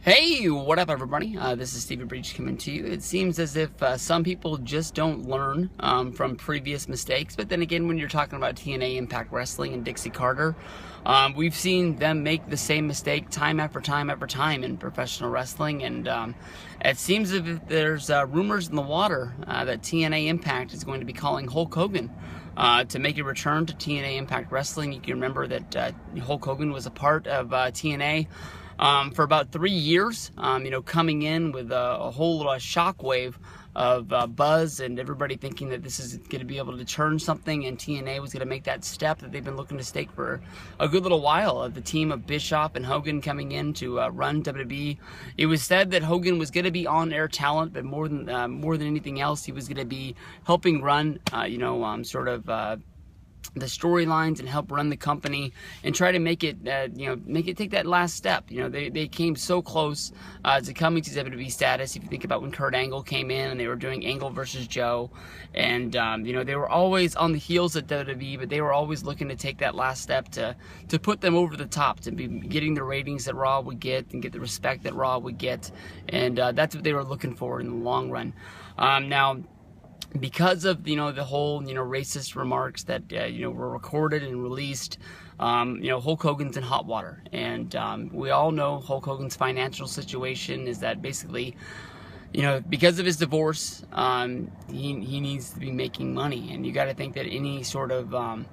Hey, what up, everybody? This is Stephen Breach coming to you. It seems as if some people just don't learn from previous mistakes, but then again, when you're talking about TNA, Impact Wrestling, and Dixie Carter, we've seen them make the same mistake time after time after time in professional wrestling, and it seems as if there's rumors in the water that TNA Impact is going to be calling Hulk Hogan to make a return to TNA Impact Wrestling. You can remember that Hulk Hogan was a part of TNA for about 3 years, coming in with a whole shockwave of buzz and everybody thinking that this is going to be able to turn something, and TNA was going to make that step that they've been looking to take for a good little while. The team of Bischoff and Hogan coming in to run WWE. It was said that Hogan was going to be on-air talent, but more than anything else, he was going to be helping run, the storylines and help run the company and try to make it take that last step. They came so close to coming to WWE status. If you think about when Kurt Angle came in and they were doing Angle versus Joe, and they were always on the heels of WWE, but they were always looking to take that last step to put them over the top, to be getting the ratings that Raw would get and get the respect that Raw would get, and that's what they were looking for in the long run. Now, because of the whole racist remarks that were recorded and released, Hulk Hogan's in hot water, and we all know Hulk Hogan's financial situation is that basically, because of his divorce, he needs to be making money, and you got to think that any sort of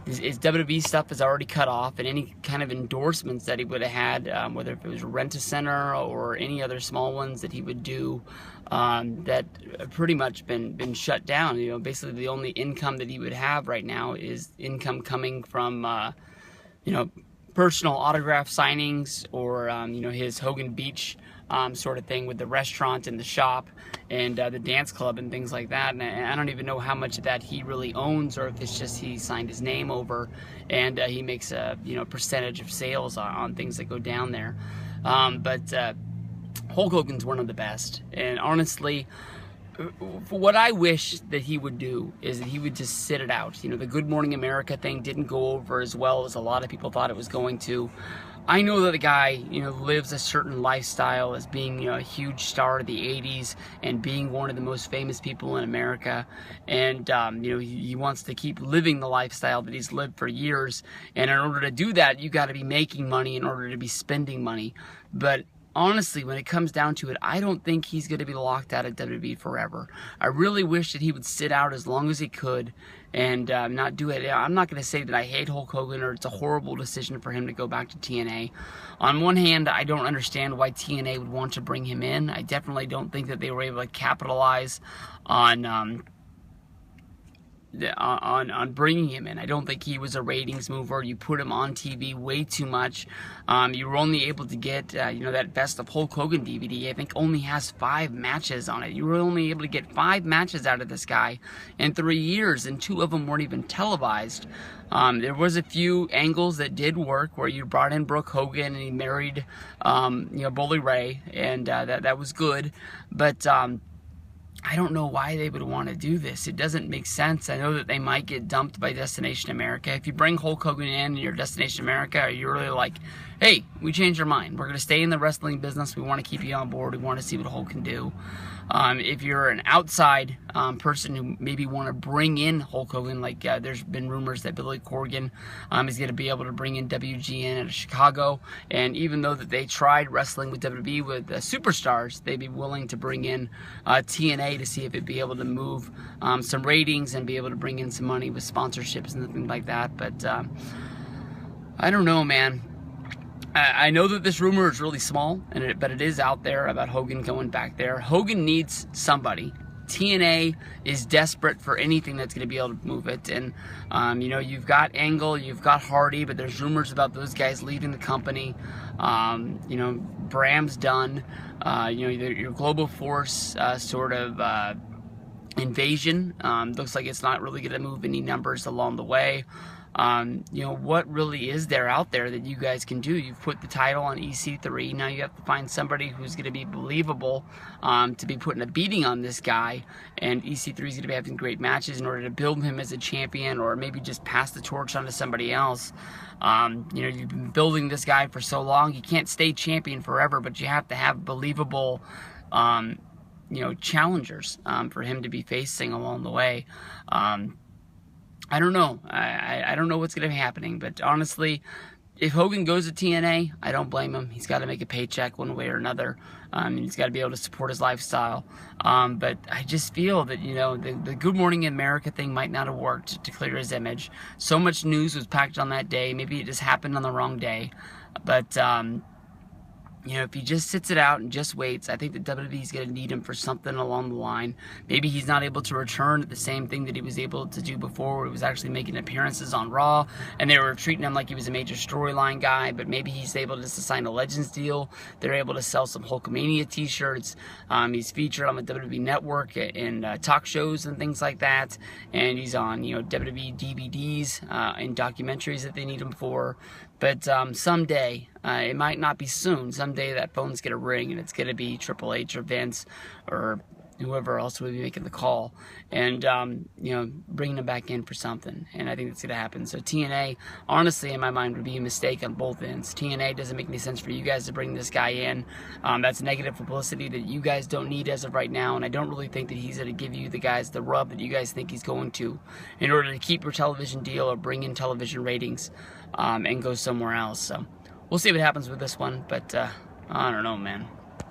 his WWE stuff is already cut off, and any kind of endorsements that he would have had, whether if it was Rent-A-Center or any other small ones that he would do, that pretty much been shut down. Basically the only income that he would have right now is income coming from, personal autograph signings, or his Hogan Beach sort of thing with the restaurant and the shop and the dance club and things like that. And I don't even know how much of that he really owns, or if it's just he signed his name over and he makes a percentage of sales on things that go down there. But Hulk Hogan's one of the best, and honestly, what I wish that he would do is that he would just sit it out. The Good Morning America thing didn't go over as well as a lot of people thought it was going to. I know that the guy, lives a certain lifestyle as being, a huge star of the 80s and being one of the most famous people in America. And, he wants to keep living the lifestyle that he's lived for years. And in order to do that, you got to be making money in order to be spending money. But honestly, when it comes down to it, I don't think he's going to be locked out of WWE forever. I really wish that he would sit out as long as he could and not do it. I'm not going to say that I hate Hulk Hogan or it's a horrible decision for him to go back to TNA. On one hand, I don't understand why TNA would want to bring him in. I definitely don't think that they were able to capitalize on bringing him in. I don't think he was a ratings mover. You put him on TV way too much. You were only able to get, that Best of Hulk Hogan DVD. I think only has 5 matches on it. You were only able to get 5 matches out of this guy in 3 years, and 2 of them weren't even televised. There was a few angles that did work where you brought in Brooke Hogan and he married, Bully Ray, and that was good. But I don't know why they would want to do this. It doesn't make sense. I know that they might get dumped by Destination America. If you bring Hulk Hogan in and you're Destination America, are you really like, hey, we changed our mind. We're going to stay in the wrestling business. We want to keep you on board. We want to see what Hulk can do. If you're an outside person who maybe want to bring in Hulk Hogan, like there's been rumors that Billy Corgan is going to be able to bring in WGN out of Chicago, and even though that they tried wrestling with WWE with superstars, they'd be willing to bring in TNA to see if it'd be able to move some ratings and be able to bring in some money with sponsorships and things like that. But I don't know, man. I know that this rumor is really small, but it is out there about Hogan going back there. Hogan needs somebody. TNA is desperate for anything that's going to be able to move it. And, you've got Angle, you've got Hardy, but there's rumors about those guys leaving the company. Bram's done. Your Global Force invasion looks like it's not really going to move any numbers along the way. You know, what really is there out there that you guys can do? You've put the title on EC3. Now you have to find somebody who's going to be believable to be putting a beating on this guy. And EC3 is going to be having great matches in order to build him as a champion, or maybe just pass the torch on to somebody else. You know, you've been building this guy for so long. You can't stay champion forever, but you have to have believable you know, challengers for him to be facing along the way. I don't know. I don't know what's going to be happening, but honestly, if Hogan goes to TNA, I don't blame him. He's got to make a paycheck one way or another. He's got to be able to support his lifestyle. But I just feel that, you know, the Good Morning America thing might not have worked to clear his image. So much news was packed on that day. Maybe it just happened on the wrong day. But you know, if he just sits it out and just waits, I think that WWE is going to need him for something along the line. Maybe he's not able to return at the same thing that he was able to do before, where he was actually making appearances on Raw, and they were treating him like he was a major storyline guy, but maybe he's able just to sign a Legends deal. They're able to sell some Hulkamania t-shirts. He's featured on the WWE Network in talk shows and things like that, and he's on, you know, WWE DVDs and documentaries that they need him for. But someday, it might not be soon, someday that phone's going to ring and it's going to be Triple H or Vince or whoever else will be making the call and, you know, bringing him back in for something. And I think that's going to happen. So TNA, honestly, in my mind, would be a mistake on both ends. TNA doesn't make any sense for you guys to bring this guy in. That's negative publicity that you guys don't need as of right now. And I don't really think that he's going to give you the guys the rub that you guys think he's going to in order to keep your television deal or bring in television ratings and go somewhere else. So we'll see what happens with this one. But I don't know, man.